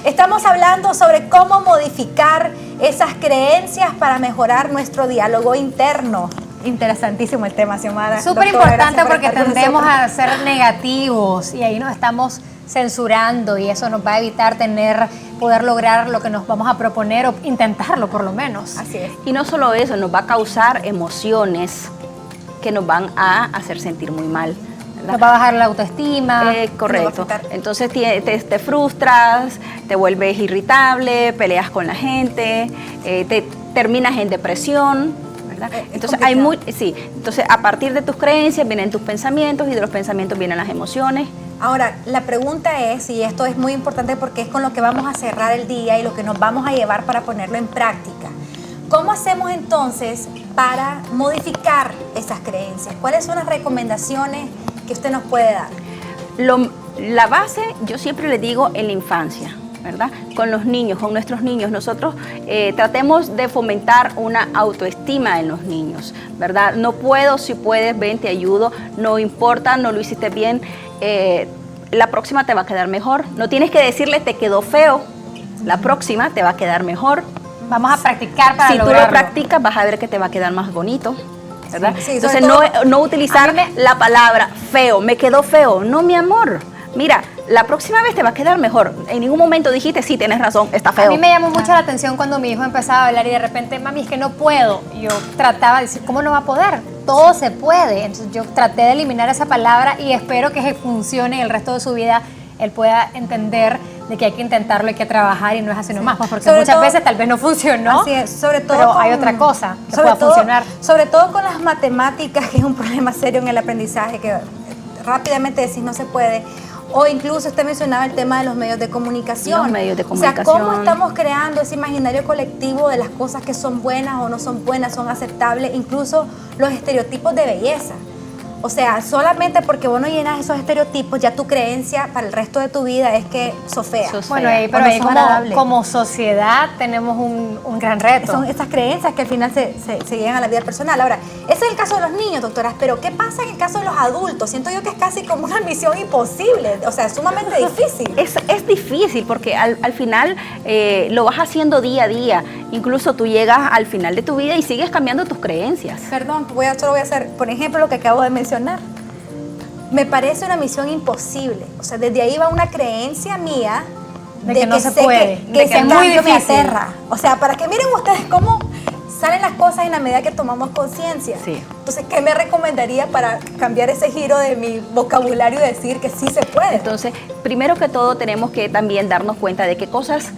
Estamos hablando sobre cómo modificar esas creencias para mejorar nuestro diálogo interno. Interesantísimo el tema, Xiomara. Súper importante porque tendemos a ser negativos y ahí nos estamos censurando y eso nos va a evitar poder lograr lo que nos vamos a proponer o intentarlo por lo menos. Así es. Y no solo eso, nos va a causar emociones que nos van a hacer sentir muy mal. Nos va a bajar la autoestima. Correcto. Entonces te frustras, te vuelves irritable, peleas con la gente, te terminas en depresión, ¿verdad? Entonces entonces a partir de tus creencias vienen tus pensamientos y de los pensamientos vienen las emociones. Ahora, la pregunta es, y esto es muy importante porque es con lo que vamos a cerrar el día y lo que nos vamos a llevar para ponerlo en práctica. ¿Cómo hacemos entonces para modificar esas creencias? ¿Cuáles son las recomendaciones que usted nos puede dar? La base, yo siempre le digo, en la infancia, ¿verdad? Con los niños, con nuestros niños, nosotros tratemos de fomentar una autoestima en los niños, ¿verdad? No puedo, si puedes, ven, te ayudo, no importa, no lo hiciste bien, la próxima te va a quedar mejor. No tienes que decirle, te quedó feo, la próxima te va a quedar mejor. Vamos a practicar para lograrlo. Si tú lo practicas, vas a ver que te va a quedar más bonito, ¿verdad? Sí, entonces no utilizar la palabra feo, me quedó feo. No, mi amor, mira, la próxima vez te va a quedar mejor. En ningún momento dijiste, sí, tienes razón, está feo. A mí me llamó mucho la atención cuando mi hijo empezaba a hablar y de repente, mami, es que no puedo. Yo trataba de decir, ¿cómo no va a poder? Todo se puede. Entonces yo traté de eliminar esa palabra y espero que funcione y el resto de su vida él pueda entender de que hay que intentarlo, hay que trabajar y no es así nomás, pues porque muchas veces tal vez no funcionó, así es, sobre todo pero hay otra cosa que pueda funcionar. Sobre todo con las matemáticas, que es un problema serio en el aprendizaje, que rápidamente decís no se puede. O incluso usted mencionaba el tema de los medios de comunicación. Los medios de comunicación. O sea, cómo estamos creando ese imaginario colectivo de las cosas que son buenas o no son buenas, son aceptables, incluso los estereotipos de belleza. O sea, solamente porque vos no llenas esos estereotipos, ya tu creencia para el resto de tu vida es que sos fea. Bueno, pero ahí como sociedad tenemos un gran reto. Son estas creencias que al final se llegan a la vida personal. Ahora, ese es el caso de los niños, doctoras, pero ¿qué pasa en el caso de los adultos? Siento yo que es casi como una misión imposible, o sea, sumamente difícil. Es difícil porque al final lo vas haciendo día a día. Incluso tú llegas al final de tu vida y sigues cambiando tus creencias. Perdón, solo voy a hacer, por ejemplo, lo que acabo de mencionar. Me parece una misión imposible. O sea, desde ahí va una creencia mía de que no se puede, de que es muy difícil. Me aterra. O sea, para que miren ustedes cómo salen las cosas en la medida que tomamos conciencia. Sí. Entonces, ¿qué me recomendaría para cambiar ese giro de mi vocabulario y decir que sí se puede? Entonces, primero que todo tenemos que también darnos cuenta de qué cosas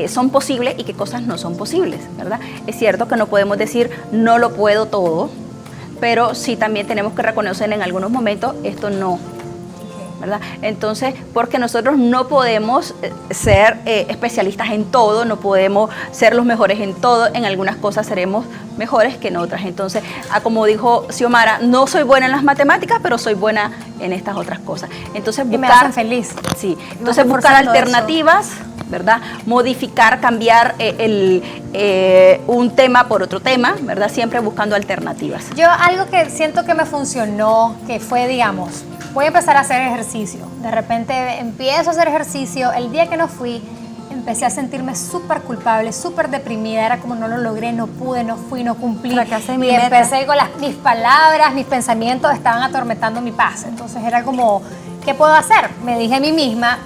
son posibles y qué cosas no son posibles, ¿verdad? Es cierto que no podemos decir no lo puedo todo, pero sí también tenemos que reconocer en algunos momentos esto no, ¿verdad? Entonces, porque nosotros no podemos ser especialistas en todo, no podemos ser los mejores en todo, en algunas cosas seremos mejores que en otras. Entonces, como dijo Xiomara, no soy buena en las matemáticas, pero soy buena en estas otras cosas. Entonces, me hacen feliz. Sí, entonces buscar alternativas, ¿verdad? Modificar, cambiar un tema por otro tema, ¿verdad? Siempre buscando alternativas. Yo algo que siento que me funcionó, que fue, digamos, voy a empezar a hacer ejercicio. De repente empiezo a hacer ejercicio. El día que no fui, empecé a sentirme súper culpable, súper deprimida. Era como no lo logré, no pude, no fui, no cumplí. Y empecé con mis palabras, mis pensamientos estaban atormentando mi paz. Entonces era como, ¿qué puedo hacer? Me dije a mí misma,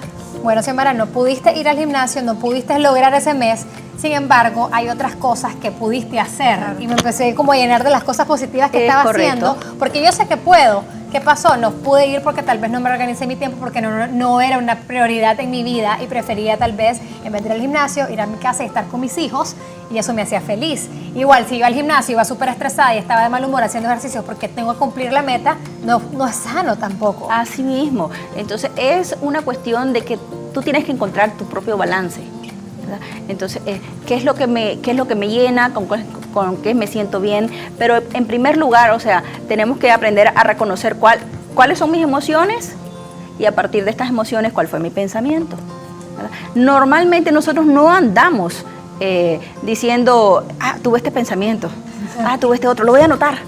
bueno, Xiomara, no pudiste ir al gimnasio, no pudiste lograr ese mes, sin embargo, hay otras cosas que pudiste hacer. Claro. Y me empecé como a llenar de las cosas positivas que estaba haciendo, porque yo sé que puedo. ¿Qué pasó? No pude ir porque tal vez no me organicé mi tiempo, porque no era una prioridad en mi vida y prefería tal vez, en vez de ir al gimnasio, ir a mi casa y estar con mis hijos, y eso me hacía feliz. Igual, si iba al gimnasio, iba súper estresada y estaba de mal humor haciendo ejercicio porque tengo que cumplir la meta, no es sano tampoco. Así mismo. Entonces, es una cuestión de que tú tienes que encontrar tu propio balance, ¿verdad? Entonces, ¿qué es lo que me llena? ¿Con qué me siento bien? Pero en primer lugar, o sea, tenemos que aprender a reconocer cuáles son mis emociones y a partir de estas emociones, cuál fue mi pensamiento, ¿verdad? Normalmente nosotros no andamos diciendo, tuve este pensamiento, tuve este otro, lo voy a anotar.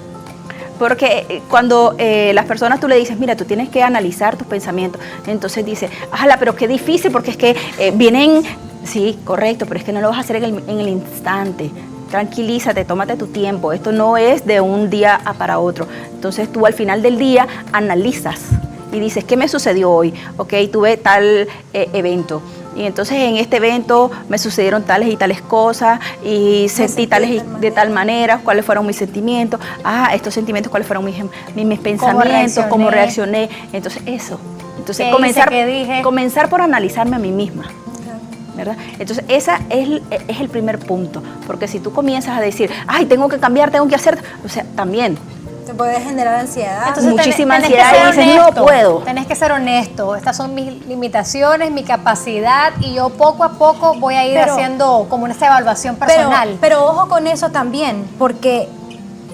Porque cuando las personas tú le dices, mira, tú tienes que analizar tus pensamientos, entonces dice, pero qué difícil porque es que vienen Sí, correcto, pero es que no lo vas a hacer en el instante. Tranquilízate, tómate tu tiempo. Esto no es de un día para otro. Entonces tú al final del día analizas y dices, ¿qué me sucedió hoy? Ok, tuve tal evento. Y entonces en este evento me sucedieron tales y tales cosas y sentí tales y de tal manera, cuáles fueron mis sentimientos. Estos sentimientos, cuáles fueron mis pensamientos, cómo reaccioné. Entonces eso. Entonces comenzar por analizarme a mí misma. ¿Verdad? Entonces, ese es el primer punto, porque si tú comienzas a decir, ay, tengo que cambiar, tengo que hacer, o sea, también te puede generar ansiedad. Entonces, muchísima tenés ansiedad y dices, no puedo. Tenés que ser honesto, estas son mis limitaciones, mi capacidad, y yo poco a poco voy a ir haciendo como una evaluación personal. Pero ojo con eso también, porque,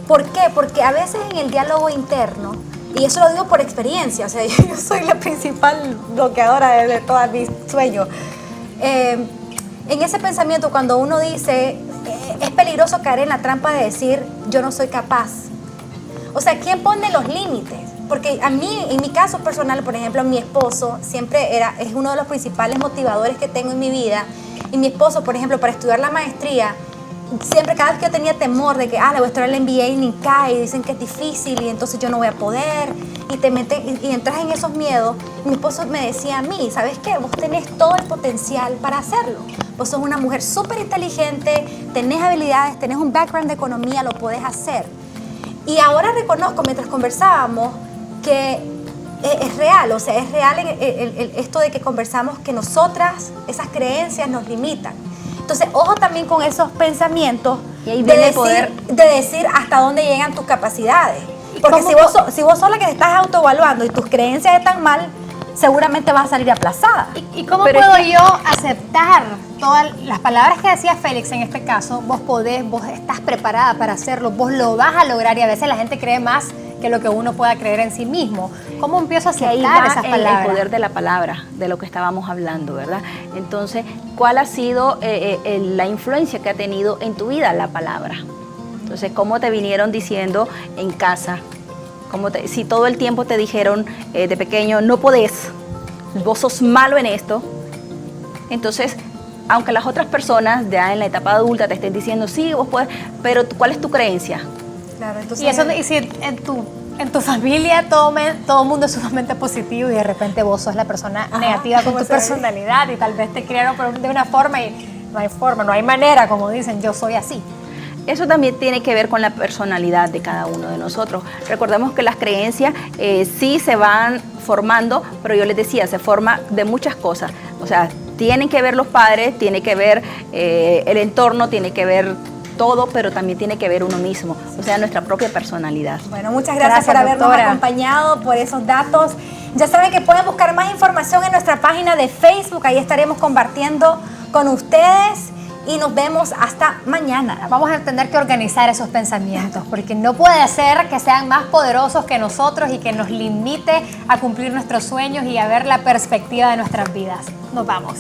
¿por qué? Porque a veces en el diálogo interno, y eso lo digo por experiencia, o sea, yo soy la principal bloqueadora de todos mis sueños. En ese pensamiento, cuando uno dice, es peligroso caer en la trampa de decir, yo no soy capaz. O sea, ¿quién pone los límites? Porque a mí, en mi caso personal, por ejemplo, mi esposo siempre es uno de los principales motivadores que tengo en mi vida. Y mi esposo, por ejemplo, para estudiar la maestría, siempre, cada vez que yo tenía temor de que, le voy a estudiar el MBA y ni cae, y dicen que es difícil y entonces yo no voy a poder, y te meten y entras en esos miedos, mi esposo me decía a mí, ¿sabes qué? Vos tenés todo el potencial para hacerlo. Vos sos una mujer súper inteligente, tenés habilidades, tenés un background de economía, lo podés hacer. Y ahora reconozco, mientras conversábamos, que es real, o sea, es real esto de que conversamos, que nosotras, esas creencias nos limitan. Entonces, ojo también con esos pensamientos y ahí de decir hasta dónde llegan tus capacidades. Porque si vos sos la que te estás autoevaluando y tus creencias están mal, seguramente vas a salir aplazada. ¿Y cómo puedo yo aceptar todas las palabras que decía Félix en este caso? Vos estás preparada para hacerlo, vos lo vas a lograr, y a veces la gente cree más que lo que uno pueda creer en sí mismo. ¿Cómo empiezo a aceptar esas palabras? El poder de la palabra, de lo que estábamos hablando, ¿verdad? Entonces, ¿cuál ha sido la influencia que ha tenido en tu vida la palabra? Entonces, ¿cómo te vinieron diciendo en casa? Si todo el tiempo te dijeron de pequeño, no podés, vos sos malo en esto. Entonces, aunque las otras personas ya en la etapa adulta te estén diciendo, sí, vos podés, pero ¿cuál es tu creencia? Claro, entonces, y si en tu familia todo el mundo es sumamente positivo y de repente vos sos la persona negativa con tu personalidad y tal vez te criaron de una forma y no hay manera, como dicen, yo soy así. Eso también tiene que ver con la personalidad de cada uno de nosotros. Recordemos que las creencias sí se van formando, pero yo les decía, se forma de muchas cosas. O sea, tienen que ver los padres, tiene que ver el entorno, tiene que ver todo, pero también tiene que ver uno mismo, o sea, nuestra propia personalidad. Bueno, muchas gracias por habernos acompañado, por esos datos. Ya saben que pueden buscar más información en nuestra página de Facebook, ahí estaremos compartiendo con ustedes. Y nos vemos hasta mañana. Vamos a tener que organizar esos pensamientos, porque no puede ser que sean más poderosos que nosotros y que nos limite a cumplir nuestros sueños y a ver la perspectiva de nuestras vidas. Nos vamos.